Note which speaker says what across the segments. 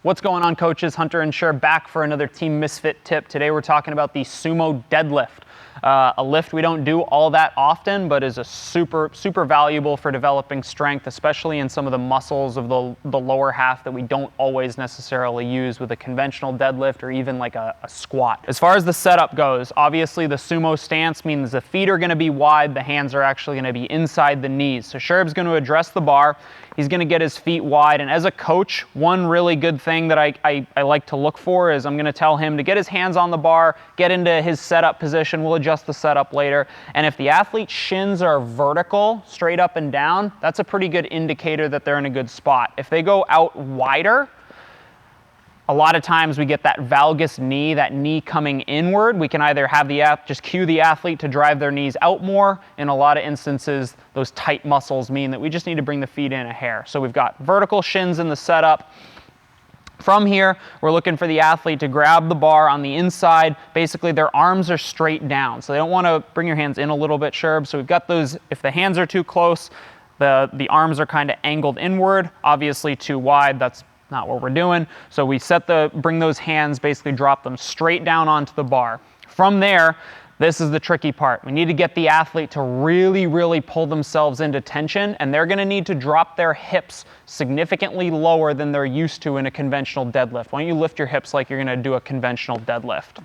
Speaker 1: What's going on, coaches? Hunter and Sher back for another Team Misfit tip. Today we're talking about the Sumo Deadlift, a lift we don't do all that often, but is a super valuable for developing strength, especially in some of the muscles of the lower half that we don't always necessarily use with a conventional deadlift or even like a squat. As far as the setup goes, obviously the sumo stance means the feet are going to be wide, the hands are actually going to be inside the knees. So Sherb's going to address the bar. He's going to get his feet wide, and as a coach, one really good thing that I like to look for is I'm going to tell him to get his hands on the bar, get into his setup position. We'll adjust the setup later. And if the athlete's shins are vertical, straight up and down, that's a pretty good indicator that they're in a good spot. If they go out wider, a lot of times we get that valgus knee, that knee coming inward. We can either have just cue the athlete to drive their knees out more. In a lot of instances, those tight muscles mean that we just need to bring the feet in a hair. So we've got vertical shins in the setup. From here, we're looking for the athlete to grab the bar on the inside. Basically, their arms are straight down. So they don't want to bring your hands in a little bit, Sherb. So we've got those, if the hands are too close, the arms are kind of angled inward. Obviously too wide, that's not what we're doing. So we bring those hands, basically drop them straight down onto the bar. From there, this is the tricky part. We need to get the athlete to really pull themselves into tension, and they're going to need to drop their hips significantly lower than they're used to in a conventional deadlift. Why don't you lift your hips like you're going to do a conventional deadlift?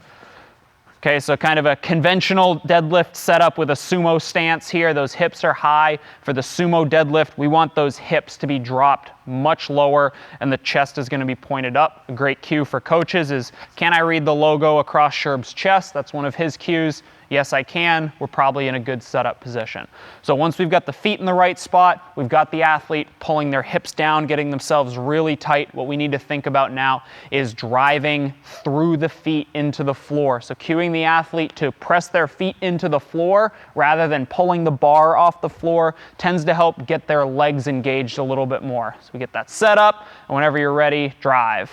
Speaker 1: Okay, so kind of a conventional deadlift setup with a sumo stance here. Those hips are high. For the sumo deadlift, we want those hips to be dropped much lower, and the chest is going to be pointed up. A great cue for coaches is, can I read the logo across Sherb's chest? That's one of his cues. Yes, I can. We're probably in a good setup position. So once we've got the feet in the right spot, we've got the athlete pulling their hips down, getting themselves really tight. What we need to think about now is driving through the feet into the floor. So cueing the athlete to press their feet into the floor rather than pulling the bar off the floor tends to help get their legs engaged a little bit more. So we get that set up, and whenever you're ready, drive.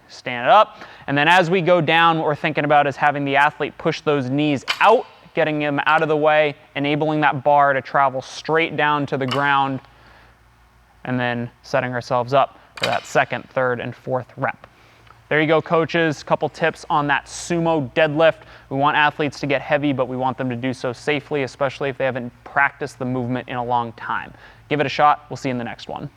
Speaker 1: Stand it up, and then as we go down, what we're thinking about is having the athlete push those knees out, getting them out of the way, enabling that bar to travel straight down to the ground, and then setting ourselves up for that second, third, and fourth rep. There you go, coaches. A couple tips on that sumo deadlift. We want athletes to get heavy, but we want them to do so safely, especially if they haven't practiced the movement in a long time. Give it a shot. We'll see you in the next one.